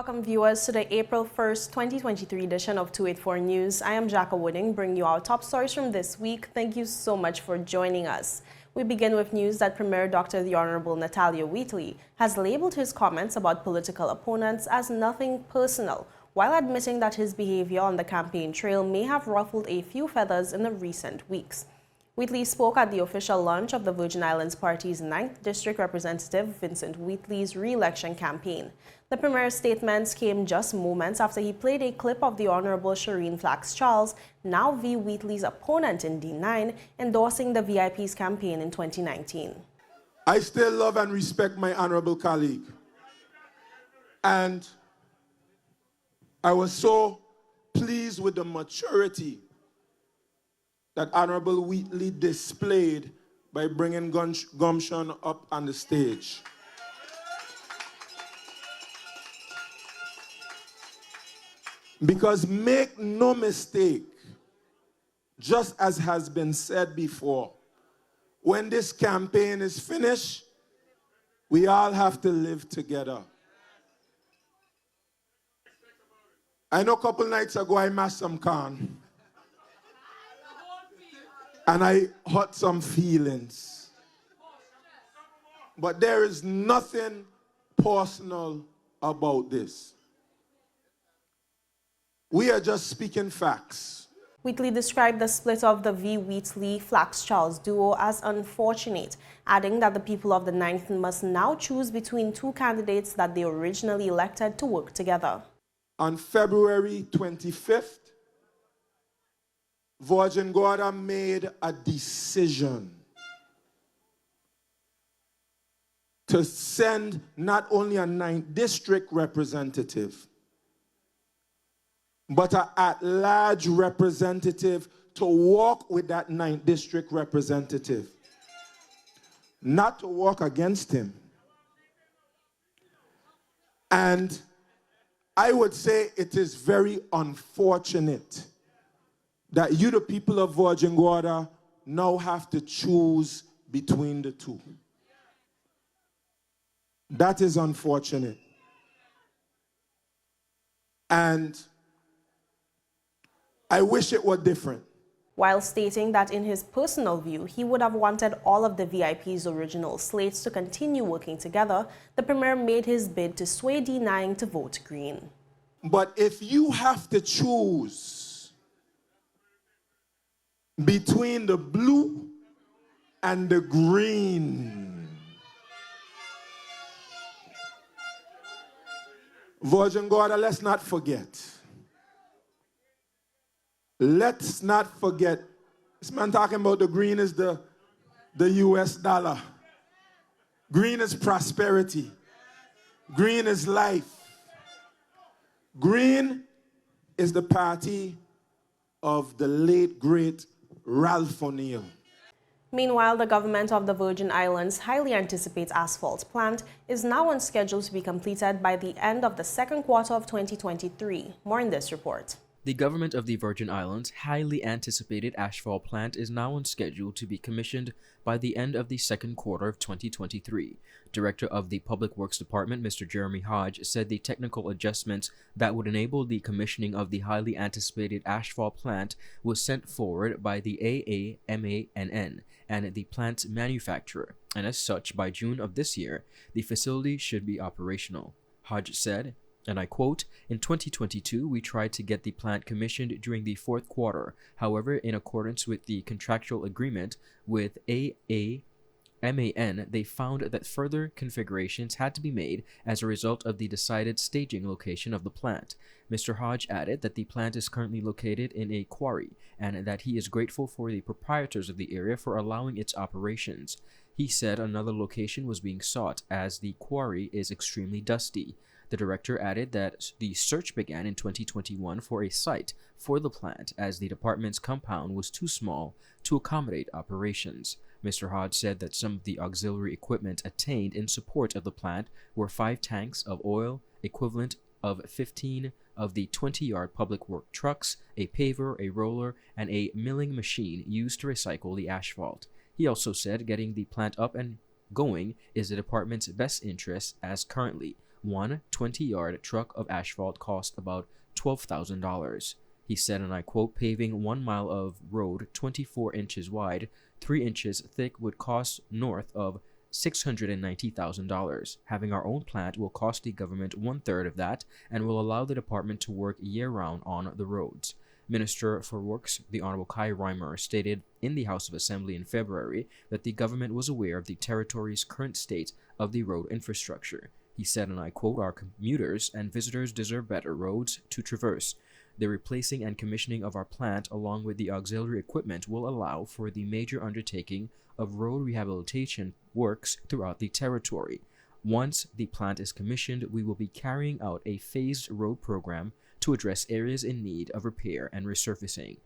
Welcome viewers to the April 1st, 2023 edition of 284 News. I am Jacka Wooding, bringing you our top stories from this week. Thank you so much for joining us. We begin with news that Premier Dr. the Honorable Natalia Wheatley has labeled his comments about political opponents as nothing personal, while admitting that his behavior on the campaign trail may have ruffled a few feathers in the recent weeks. Wheatley spoke at the official launch of the Virgin Islands Party's 9th District Representative Vincent Wheatley's re-election campaign. The Premier's statements came just moments after he played a clip of the Honorable Shireen Flax-Charles, now V. Wheatley's opponent in D9, endorsing the VIP's campaign in 2019. I still love and respect my honorable colleague. And I was so pleased with the maturity that Honorable Wheatley displayed by bringing Gumption up on the stage. Because make no mistake, just as has been said before, when this campaign is finished, we all have to live together. I know a couple nights ago I mashed some corn. And I hurt some feelings. But there is nothing personal about this. We are just speaking facts. Wheatley described the split of the V. Wheatley-Flax-Charles duo as unfortunate, adding that the people of the 9th must now choose between two candidates that they originally elected to work together. On February 25th, Virgin Gorda made a decision to send not only a 9th district representative, but an at-large representative to walk with that 9th district representative, not to walk against him. And I would say it is very unfortunate that you, the people of Virgin Gorda, now have to choose between the two. That is unfortunate. And I wish it were different. While stating that in his personal view, he would have wanted all of the VIP's original slates to continue working together, the Premier made his bid to sway D9 to vote Green. But if you have to choose between the blue and the green, Virgin Gorda, let's not forget. Let's not forget. This man talking about the green is the US dollar. Green is prosperity. Green is life. Green is the party of the late, great Ralph O'Neill. Meanwhile, the government of the Virgin Islands' highly anticipated asphalt plant is now on schedule to be completed by the end of the second quarter of 2023. More in this report. The government of the Virgin Islands' highly anticipated asphalt plant is now on schedule to be commissioned by the end of the second quarter of 2023. Director of the Public Works Department, Mr. Jeremy Hodge, said the technical adjustments that would enable the commissioning of the highly anticipated asphalt plant was sent forward by the AAMANN and the plant's manufacturer, and as such, by June of this year, the facility should be operational. Hodge said, and I quote, "In 2022, we tried to get the plant commissioned during the fourth quarter. However, in accordance with the contractual agreement with AAMAN, they found that further configurations had to be made as a result of the decided staging location of the plant." Mr. Hodge added that the plant is currently located in a quarry and that he is grateful for the proprietors of the area for allowing its operations. He said another location was being sought as the quarry is extremely dusty. The director added that the search began in 2021 for a site for the plant as the department's compound was too small to accommodate operations. Mr. Hodge said that some of the auxiliary equipment attained in support of the plant were 5 tanks of oil, equivalent of 15 of the 20-yard public work trucks, a paver, a roller, and a milling machine used to recycle the asphalt. He also said getting the plant up and going is the department's best interest as currently one 20-yard truck of asphalt cost about $12,000. He said, and I quote, paving 1 mile of road 24 inches wide, 3 inches thick would cost north of $690,000. Having our own plant will cost the government 1/3 of that and will allow the department to work year-round on the roads. Minister for Works, the Honorable Kai Reimer, stated in the House of Assembly in February that the government was aware of the territory's current state of the road infrastructure. He said, and I quote, our commuters and visitors deserve better roads to traverse. The replacing and commissioning of our plant, along with the auxiliary equipment, will allow for the major undertaking of road rehabilitation works throughout the territory. Once the plant is commissioned, we will be carrying out a phased road program to address areas in need of repair and resurfacing.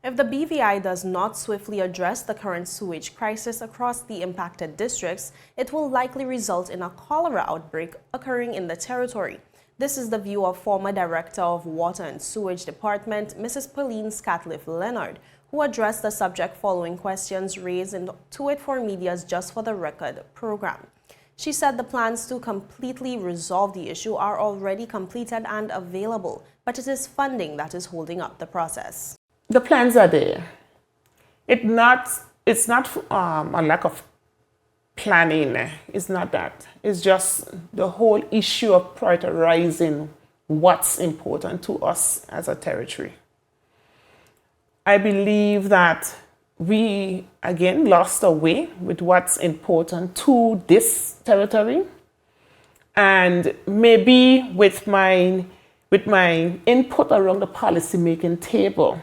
If the BVI does not swiftly address the current sewage crisis across the impacted districts, it will likely result in a cholera outbreak occurring in the territory. This is the view of former Director of Water and Sewage Department, Mrs. Pauline Scatliff-Leonard, who addressed the subject following questions raised in 284 Media's Just for the Record program. She said the plans to completely resolve the issue are already completed and available, but it is funding that is holding up the process. The plans are there. It's not a lack of planning. It's not that. It's just the whole issue of prioritizing what's important to us as a territory. I believe that we, again, lost our way with what's important to this territory. And maybe with my input around the policy-making table,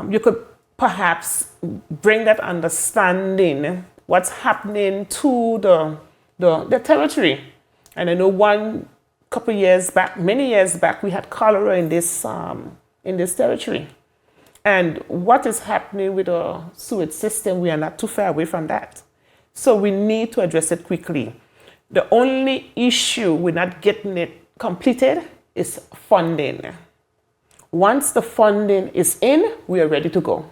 you could perhaps bring that understanding what's happening to the territory. And I know many years back, we had cholera in this territory. And what is happening with our sewage system, we are not too far away from that. So we need to address it quickly. The only issue with not getting it completed is funding. Once the funding is in, we are ready to go.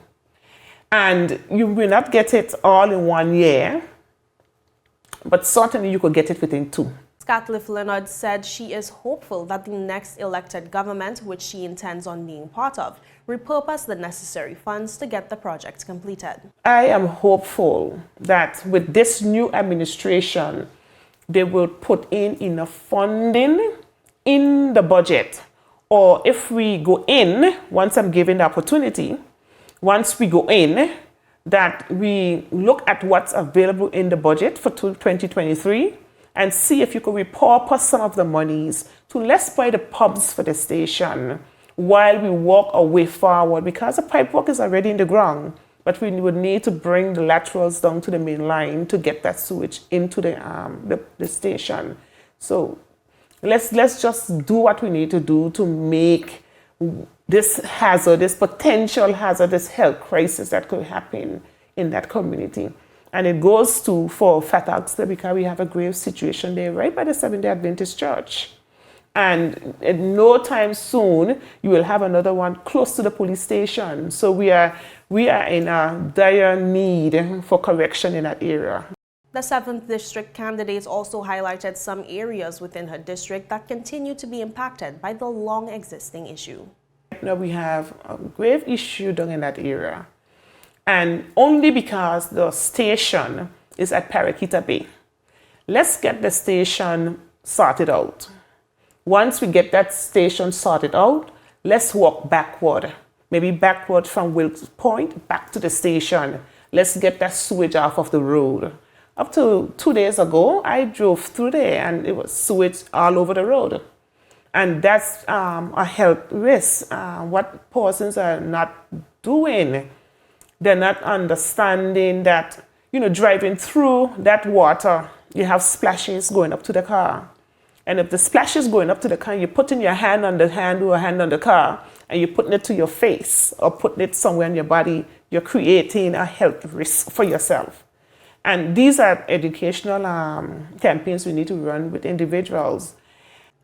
And you will not get it all in 1 year, but certainly you could get it within 2. Scatliff-Leonard said she is hopeful that the next elected government, which she intends on being part of, repurpose the necessary funds to get the project completed. I am hopeful that with this new administration, they will put in enough funding in the budget. Or if we go in, once I'm given the opportunity, once we go in, that we look at what's available in the budget for 2023 and see if you could repurpose some of the monies to let's buy the pumps for the station while we walk our way forward, because the pipe work is already in the ground, but we would need to bring the laterals down to the main line to get that sewage into the station. So let's just do what we need to do to make this potential hazardous health crisis that could happen in that community. And it goes for Fat Oxley because we have a grave situation there right by the Seventh-day Adventist Church. And in no time soon, you will have another one close to the police station. So we are in a dire need for correction in that area. The 7th District candidate also highlighted some areas within her district that continue to be impacted by the long-existing issue. Now we have a grave issue down in that area. And only because the station is at Paraquita Bay. Let's get the station sorted out. Once we get that station sorted out, let's walk backward. Maybe backward from Wilkes Point back to the station. Let's get that sewage off of the road. Up to 2 days ago, I drove through there and it was sewage all over the road. And that's a health risk. What persons are not doing, they're not understanding that, driving through that water, you have splashes going up to the car. And if the splash is going up to the car, you're putting your hand on the handle or hand on the car, and you're putting it to your face or putting it somewhere in your body, you're creating a health risk for yourself. And these are educational campaigns we need to run with individuals.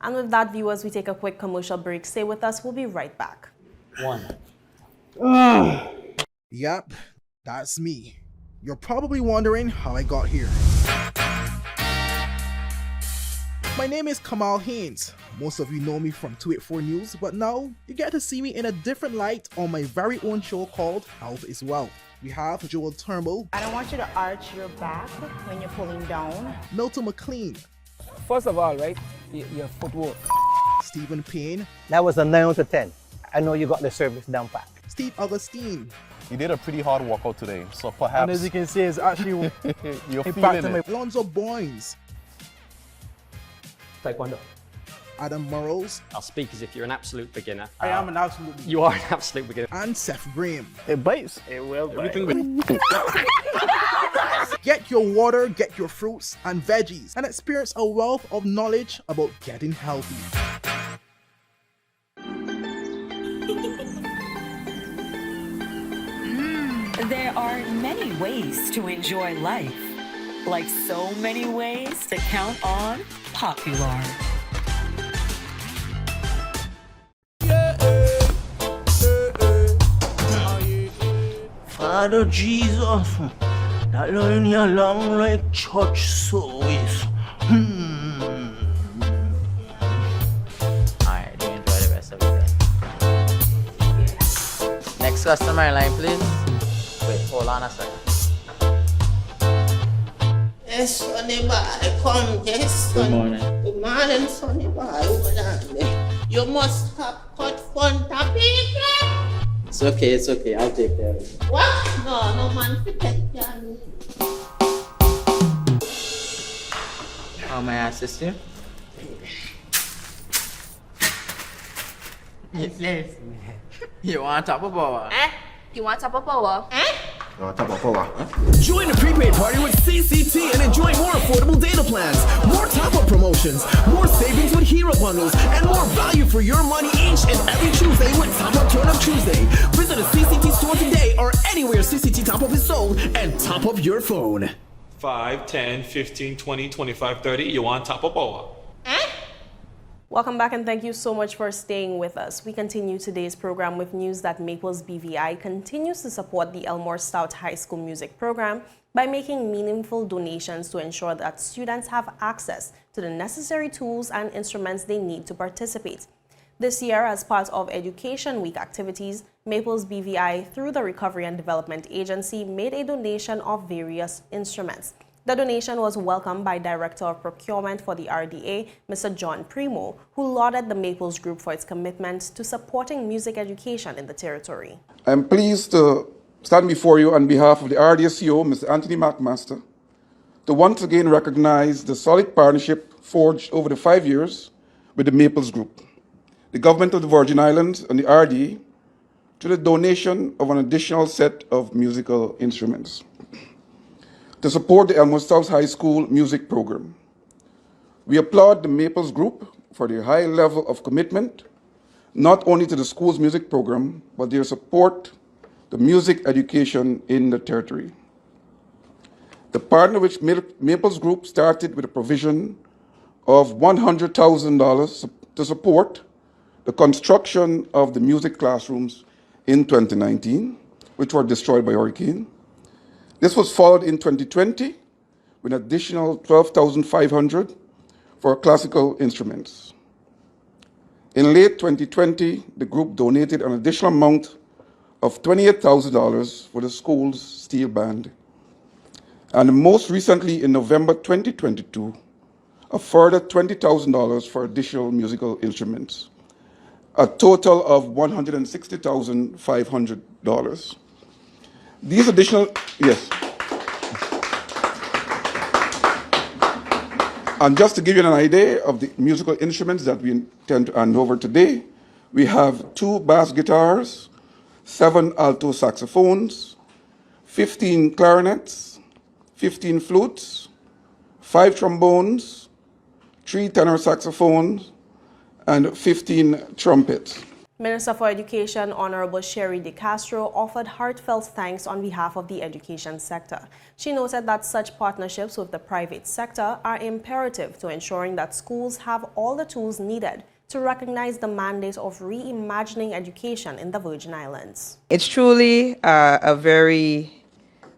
And with that, viewers, we take a quick commercial break. Stay with us. We'll be right back. Yep, that's me. You're probably wondering how I got here. My name is Kamal Haynes. Most of you know me from 284 News, but now you get to see me in a different light on my very own show called Health is Wealth. We have Joel Turnbull. I don't want you to arch your back when you're pulling down. Milton McLean. First of all, right, your footwork. Stephen Payne. That was a 9 out of 10. I know you got the service down pat. Steve Augustine. You did a pretty hard workout today, so perhaps... And as you can see, it's actually you're feeling it. Alonzo Boynes. Taekwondo. Adam Burrows. I'll speak as if you're an absolute beginner. I am an absolute beginner. You are an absolute beginner. And Seth Graham. It bites. It will bite. Get your water, get your fruits and veggies, and experience a wealth of knowledge about getting healthy. There are many ways to enjoy life, like so many ways to count on Popular. Father Jesus, that line here long like church service. Alright, do enjoy the rest of it then. Next customer line, please. Wait, hold on a second. Yes, Sonny boy, come, yes, Good Sonny. morning. Good morning, Sonny boy. Hold on there. You must have cut front of people. It's okay, I'll take care of it. What? No man forget you. How may I assist you? Yes. You want top of power? You want top of power? Join the prepaid party with CCT and enjoy more affordable data plans, more top-up promotions, more savings with hero bundles, and more value for your money each and every Tuesday with Top Up Turn Up Tuesday. Visit a CCT store today or anywhere CCT Top Up is sold and top up your phone. 5, 10, 15, 20, 25, 30. You want top of power? Welcome back and thank you so much for staying with us. We continue today's program with news that Maples BVI continues to support the Elmore Stout High School music program by making meaningful donations to ensure that students have access to the necessary tools and instruments they need to participate. This year, as part of Education Week activities, Maples BVI, through the Recovery and Development Agency, made a donation of various instruments. The donation was welcomed by Director of Procurement for the RDA, Mr. John Primo, who lauded the Maples Group for its commitment to supporting music education in the territory. I'm pleased to stand before you on behalf of the RDA CEO, Mr. Anthony McMaster, to once again recognize the solid partnership forged over the 5 years with the Maples Group, the Government of the Virgin Islands, and the RDA through the donation of an additional set of musical instruments to support the Elmore South High School music program. We applaud the Maples Group for their high level of commitment, not only to the school's music program, but their support to music education in the territory. The partner which Maples Group started with a provision of $100,000 to support the construction of the music classrooms in 2019, which were destroyed by hurricane. This was followed in 2020 with an additional $12,500 for classical instruments. In late 2020, the group donated an additional amount of $28,000 for the school's steel band. And most recently, in November 2022, a further $20,000 for additional musical instruments, a total of $160,500. These additional, yes. And just to give you an idea of the musical instruments that we intend to hand over today, we have 2 bass guitars, 7 alto saxophones, 15 clarinets, 15 flutes, 5 trombones, 3 tenor saxophones, and 15 trumpets. Minister for Education, Honorable Sherry de Castro, offered heartfelt thanks on behalf of the education sector. She noted that such partnerships with the private sector are imperative to ensuring that schools have all the tools needed to recognize the mandate of reimagining education in the Virgin Islands. It's truly a very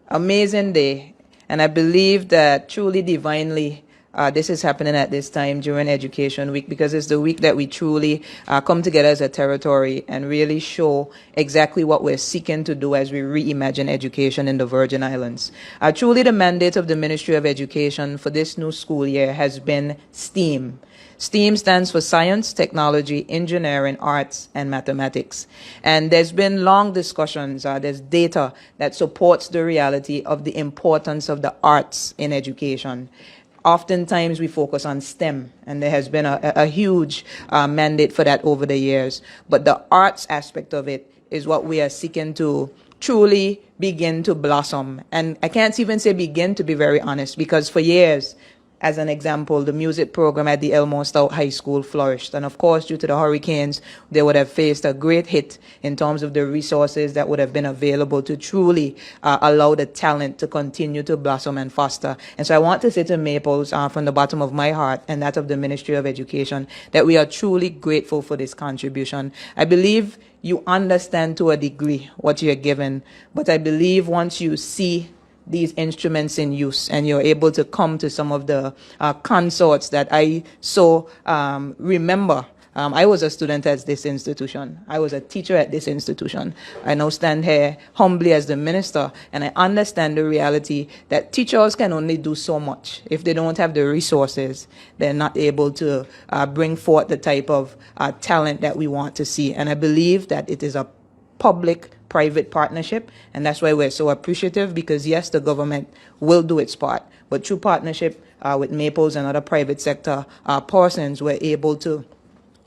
amazing day, and I believe that truly divinely this is happening at this time during Education Week, because it's the week that we truly come together as a territory and really show exactly what we're seeking to do as we reimagine education in the Virgin Islands. Truly, the mandate of the Ministry of Education for this new school year has been STEAM. STEAM stands for Science, Technology, Engineering, Arts, and Mathematics. And there's been long discussions, there's data that supports the reality of the importance of the arts in education. Oftentimes we focus on STEM, and there has been a huge mandate for that over the years. But the arts aspect of it is what we are seeking to truly begin to blossom. And I can't even say begin, to be very honest, because for years, as an example, the music program at the Elmore Stout High School flourished. And of course, due to the hurricanes, they would have faced a great hit in terms of the resources that would have been available to truly allow the talent to continue to blossom and foster. And so I want to say to Maples, from the bottom of my heart and that of the Ministry of Education, that we are truly grateful for this contribution. I believe you understand to a degree what you're given, but I believe once you see these instruments in use and you're able to come to some of the consorts that I so remember. I was a student at this institution. I was a teacher at this institution. I now stand here humbly as the minister, and I understand the reality that teachers can only do so much. If they don't have the resources, they're not able to bring forth the type of talent that we want to see. And I believe that it is a public-private partnership, and that's why we're so appreciative, because yes, the government will do its part, but through partnership with Maples and other private sector persons, we're able to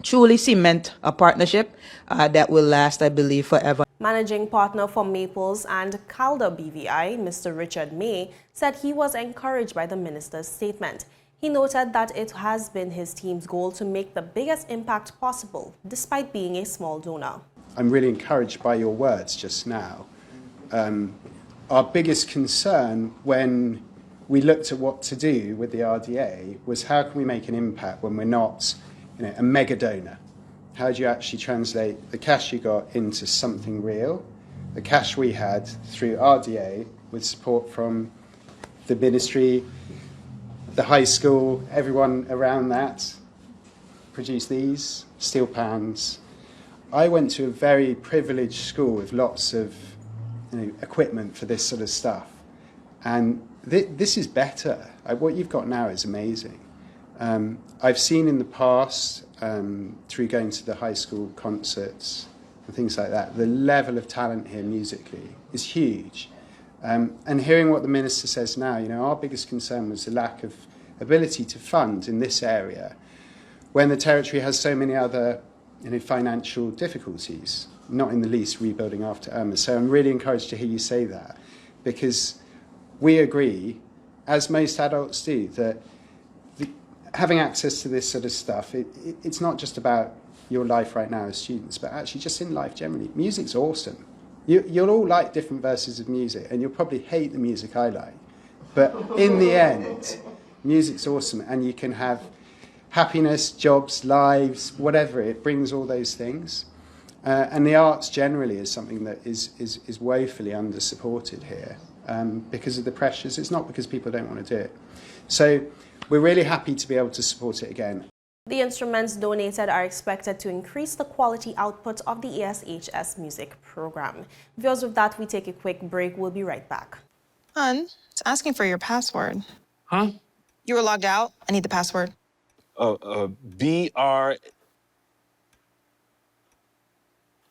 truly cement a partnership that will last, I believe, forever. Managing partner for Maples and Calder BVI, Mr. Richard May, said he was encouraged by the minister's statement. He noted that it has been his team's goal to make the biggest impact possible, despite being a small donor. I'm really encouraged by your words just now. Our biggest concern when we looked at what to do with the RDA was how can we make an impact when we're not, a mega donor? How do you actually translate the cash you got into something real? The cash we had through RDA with support from the ministry, the high school, everyone around that produced these steel pans. I went to a very privileged school with lots of equipment for this sort of stuff. And this is better. What you've got now is amazing. I've seen in the past, through going to the high school concerts and things like that, the level of talent here musically is huge. And hearing what the minister says now, our biggest concern was the lack of ability to fund in this area when the territory has so many other financial difficulties, not in the least rebuilding after Irma. So I'm really encouraged to hear you say that, because we agree, as most adults do, that having access to this sort of stuff, it's not just about your life right now as students, but actually just in life generally. Music's awesome. You'll all like different versions of music, and you'll probably hate the music I like. But in the end, music's awesome, and you can have happiness, jobs, lives, whatever. It brings all those things. And the arts generally is something that is woefully under-supported here because of the pressures. It's not because people don't want to do it. So we're really happy to be able to support it again. The instruments donated are expected to increase the quality output of the ESHS music program. Viewers, with that, we take a quick break. We'll be right back. Hon, it's asking for your password. Huh? You were logged out. I need the password. BR.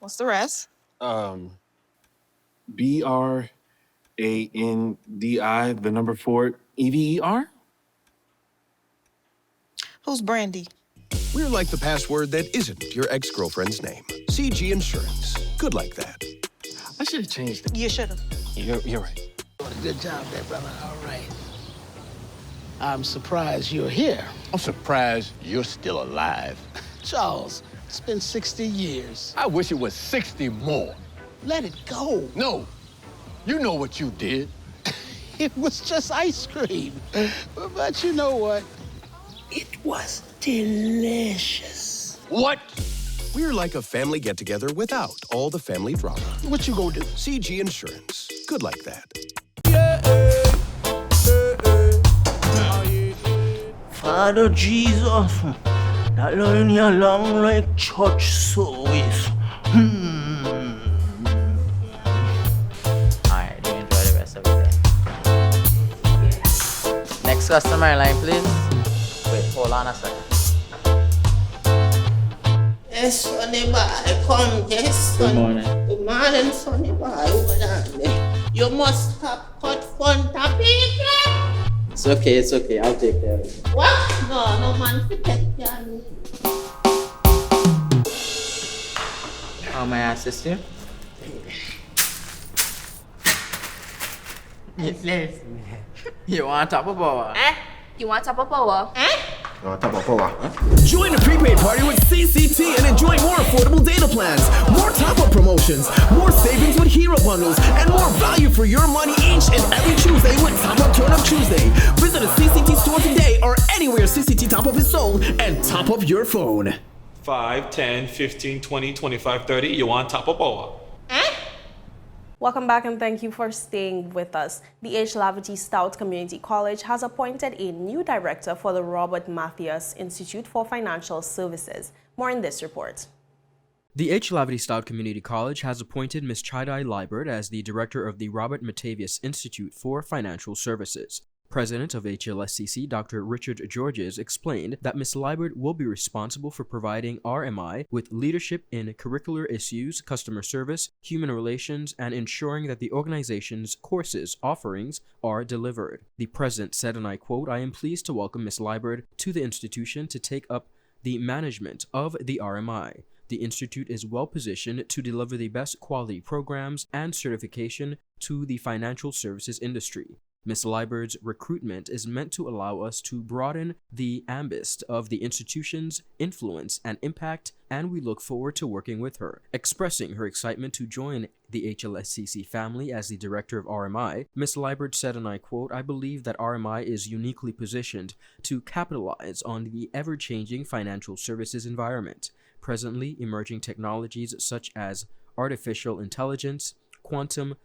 What's the rest? BRANDI, the number 4, EVER? Who's Brandy? We're like the password that isn't your ex-girlfriend's name. CG Insurance. Good like that. I should have changed it. You should have. You're right. Good job there, brother. All right. I'm surprised you're here. I'm surprised you're still alive. Charles, it's been 60 years. I wish it was 60 more. Let it go. No. You know what you did. It was just ice cream. But you know what? It was delicious. What? We're like a family get-together without all the family drama. What you gonna do? CG Insurance. Good like that. Father Jesus, that line here long like church service. Alright, do enjoy the rest of the day. Next customer line, please. Wait, hold on a second. Yes, Sonny boy, come. Yes, Good son. morning. Good morning, Sonny boy. Hold on there. You must have cut fun topic. It's okay, I'll take care of it. What? No man to take care of me. How may I assist you? Yes. You want top of power? You want top of power? Join the prepaid party with CCT and enjoy more affordable data plans, more top-up promotions, more savings with hero bundles, and more value for your money each and every Tuesday with Top Up Turn Up Tuesday. Visit a CCT store today or anywhere CCT Top Up is sold and top up your phone. 5, 10, 15, 20, 25, 30. You want top of power? Welcome back and thank you for staying with us. The H. Lavity Stout Community College has appointed a new director for the Robert Mathias Institute for Financial Services. More in this report. The H. Lavity Stout Community College has appointed Ms. Chidai Liebert as the director of the Robert Matavius Institute for Financial Services. President of HLSCC, Dr. Richard Georges, explained that Ms. Liebert will be responsible for providing RMI with leadership in curricular issues, customer service, human relations, and ensuring that the organization's courses offerings are delivered. The president said, and I quote, "I am pleased to welcome Ms. Liebert to the institution to take up the management of the RMI. The institute is well positioned to deliver the best quality programs and certification to the financial services industry. Ms. Liebert's recruitment is meant to allow us to broaden the ambit of the institution's influence and impact, and we look forward to working with her." Expressing her excitement to join the HLSCC family as the director of RMI, Ms. Liebert said, and I quote, "I believe that RMI is uniquely positioned to capitalize on the ever-changing financial services environment. Presently, emerging technologies such as artificial intelligence, quantum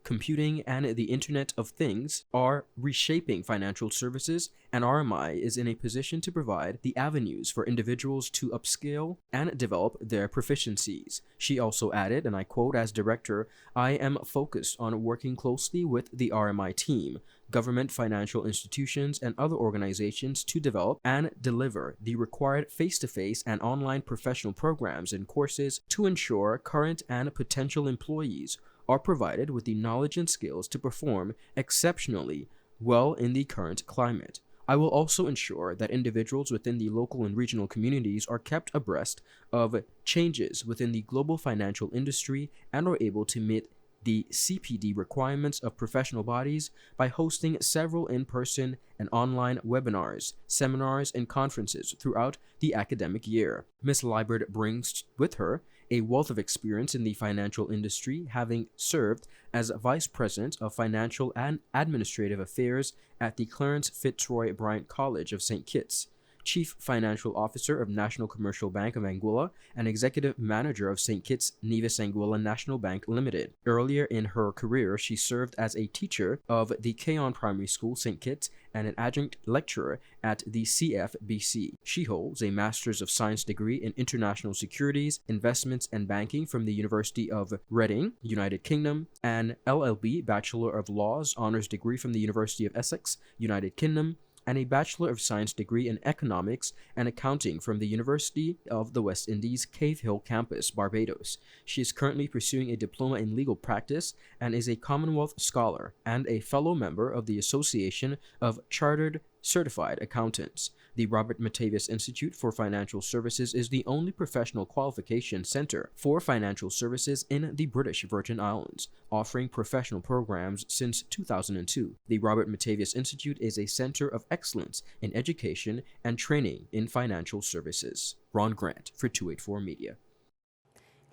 computing, and the Internet of Things are reshaping financial services, and RMI is in a position to provide the avenues for individuals to upscale and develop their proficiencies." She also added, and I quote, "As director, I am focused on working closely with the RMI team, government, financial institutions, and other organizations to develop and deliver the required face-to-face and online professional programs and courses to ensure current and potential employees are provided with the knowledge and skills to perform exceptionally well in the current climate. I will also ensure that individuals within the local and regional communities are kept abreast of changes within the global financial industry and are able to meet the CPD requirements of professional bodies by hosting several in-person and online webinars, seminars, and conferences throughout the academic year. Ms. Liebert brings with her a wealth of experience in the financial industry, having served as Vice President of Financial and Administrative Affairs at the Clarence Fitzroy Bryant College of St. Kitts, Chief Financial Officer of National Commercial Bank of Anguilla, and Executive Manager of St. Kitts Nevis Anguilla National Bank Limited. Earlier in her career, she served as a teacher of the Keon Primary School, St. Kitts, and an adjunct lecturer at the CFBC. She holds a Master's of Science degree in International Securities, Investments, and Banking from the University of Reading, United Kingdom, an LLB Bachelor of Laws honors degree from the University of Essex, United Kingdom, and a Bachelor of Science degree in Economics and Accounting from the University of the West Indies, Cave Hill Campus, Barbados. She is currently pursuing a diploma in legal practice and is a Commonwealth Scholar and a fellow member of the Association of Chartered Certified Accountants. The Robert Matavius Institute for Financial Services is the only professional qualification center for financial services in the British Virgin Islands, offering professional programs since 2002. The Robert Matavius Institute is a center of excellence in education and training in financial services. Ron Grant for 284 Media.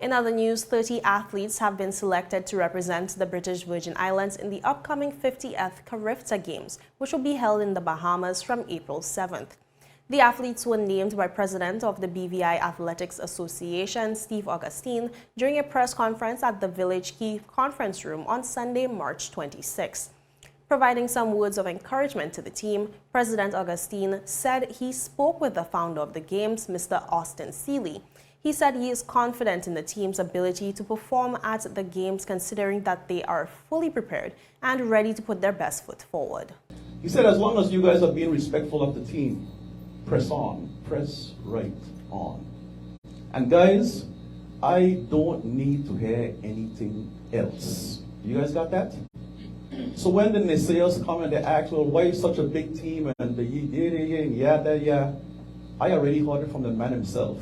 In other news, 30 athletes have been selected to represent the British Virgin Islands in the upcoming 50th Carifta Games, which will be held in the Bahamas from April 7th. The athletes were named by President of the BVI Athletics Association, Steve Augustine, during a press conference at the Village Key Conference Room on Sunday, March 26. Providing some words of encouragement to the team, President Augustine said he spoke with the founder of the Games, Mr. Austin Seeley. He said he is confident in the team's ability to perform at the Games, considering that they are fully prepared and ready to put their best foot forward. He said, as long as you guys are being respectful of the team, press on, press right on. And guys, I don't need to hear anything else. You guys got that? So when the naysayers come and they ask, well, why is such a big team and the yeah, I already heard it from the man himself.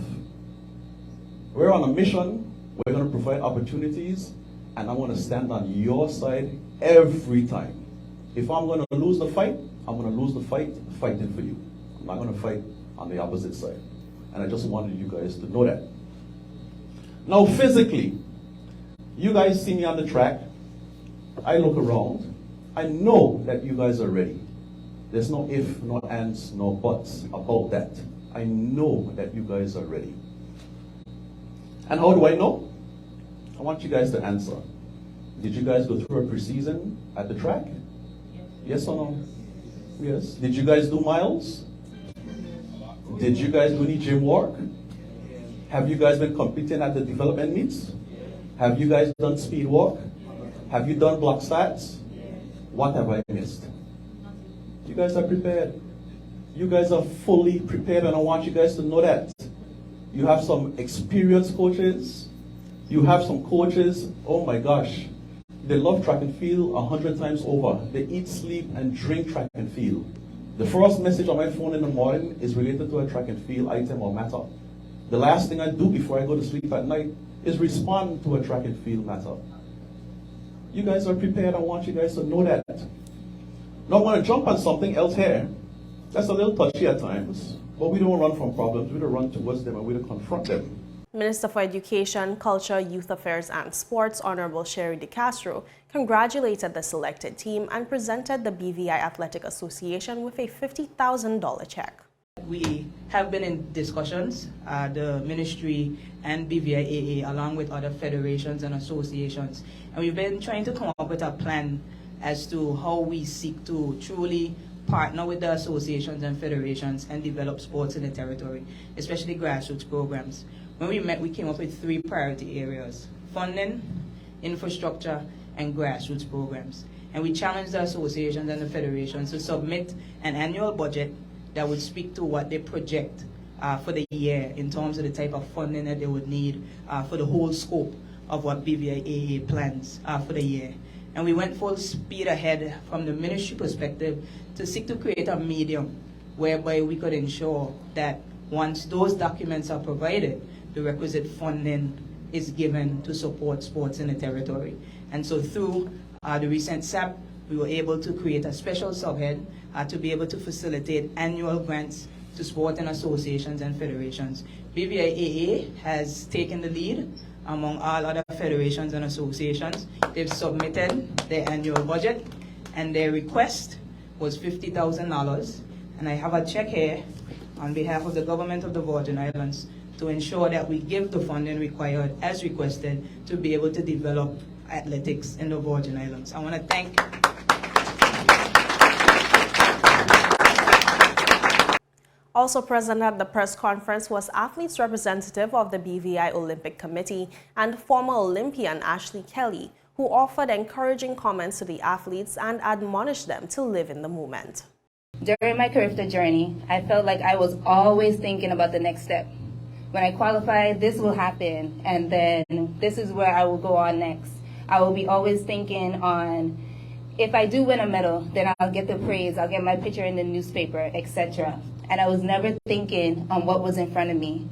We're on a mission, we're going to provide opportunities, and I'm going to stand on your side every time. If I'm going to lose the fight, I'm going to lose the fight fighting for you. I'm not going to fight on the opposite side. And I just wanted you guys to know that. Now physically, you guys see me on the track. I look around. I know that you guys are ready. There's no if, no ands, no buts about that. I know that you guys are ready. And how do I know? I want you guys to answer. Did you guys go through a preseason at the track? Yes or no? Yes. Did you guys do miles? Did you guys do any gym work? Have you guys been competing at the development meets? Have you guys done speed work? Have you done block stats? What have I missed? You guys are prepared. You guys are fully prepared, and I want you guys to know that. You have some experienced coaches. You have some coaches, oh my gosh, they love track and field 100 times over. They eat, sleep, and drink track and field. The first message on my phone in the morning is related to a track and field item or matter. The last thing I do before I go to sleep at night is respond to a track and field matter. You guys are prepared. I want you guys to know that. Now I want to jump on something else here. That's a little touchy at times, but we don't run from problems. We don't run towards them, and we don't confront them. Minister for Education, Culture, Youth Affairs and Sports, Honorable Sherry de Castro, congratulated the selected team and presented the BVI Athletic Association with a $50,000 check. We have been in discussions, the ministry and BVI along with other federations and associations, and we've been trying to come up with a plan as to how we seek to truly partner with the associations and federations and develop sports in the territory, especially grassroots programs. When we met, we came up with 3 priority areas: funding, infrastructure, and grassroots programs. And we challenged the associations and the federations to submit an annual budget that would speak to what they project for the year in terms of the type of funding that they would need for the whole scope of what BVI plans for the year. And we went full speed ahead from the ministry perspective to seek to create a medium whereby we could ensure that once those documents are provided, the requisite funding is given to support sports in the territory. And so through the recent SAP, we were able to create a special subhead to be able to facilitate annual grants to sport and associations and federations. BVI has taken the lead among all other federations and associations. They've submitted their annual budget, and their request was $50,000. And I have a check here on behalf of the government of the Virgin Islands to ensure that we give the funding required as requested to be able to develop athletics in the Virgin Islands. I want to thank Also present at the press conference was athletes representative of the BVI Olympic Committee and former Olympian Ashley Kelly, who offered encouraging comments to the athletes and admonished them to live in the moment. During my career journey, I felt like I was always thinking about the next step. When I qualify, this will happen, and then this is where I will go on next. I will be always thinking on, if I do win a medal, then I'll get the praise, I'll get my picture in the newspaper, etc. And I was never thinking on what was in front of me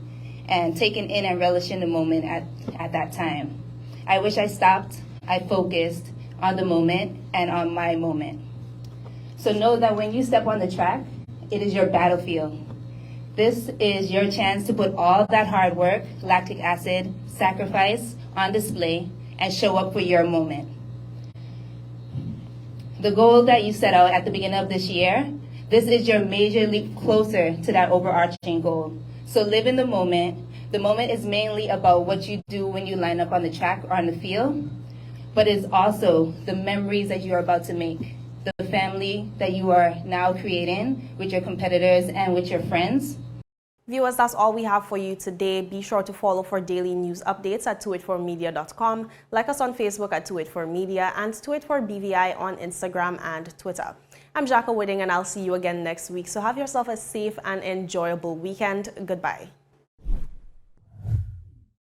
and taking in and relishing the moment at that time. I wish I stopped, I focused on the moment and on my moment. So know that when you step on the track, it is your battlefield. This is your chance to put all that hard work, lactic acid, sacrifice on display and show up for your moment. The goal that you set out at the beginning of this year, this is your major leap closer to that overarching goal. So live in the moment. The moment is mainly about what you do when you line up on the track or on the field, but it's also the memories that you're about to make. the family that you are now creating with your competitors and with your friends. Viewers, that's all we have for you today. Be sure to follow for daily news updates at 284media.com. Like us on Facebook at 284media and 284BVI on Instagram and Twitter. I'm Jacka Whitting, and I'll see you again next week. So have yourself a safe and enjoyable weekend. Goodbye.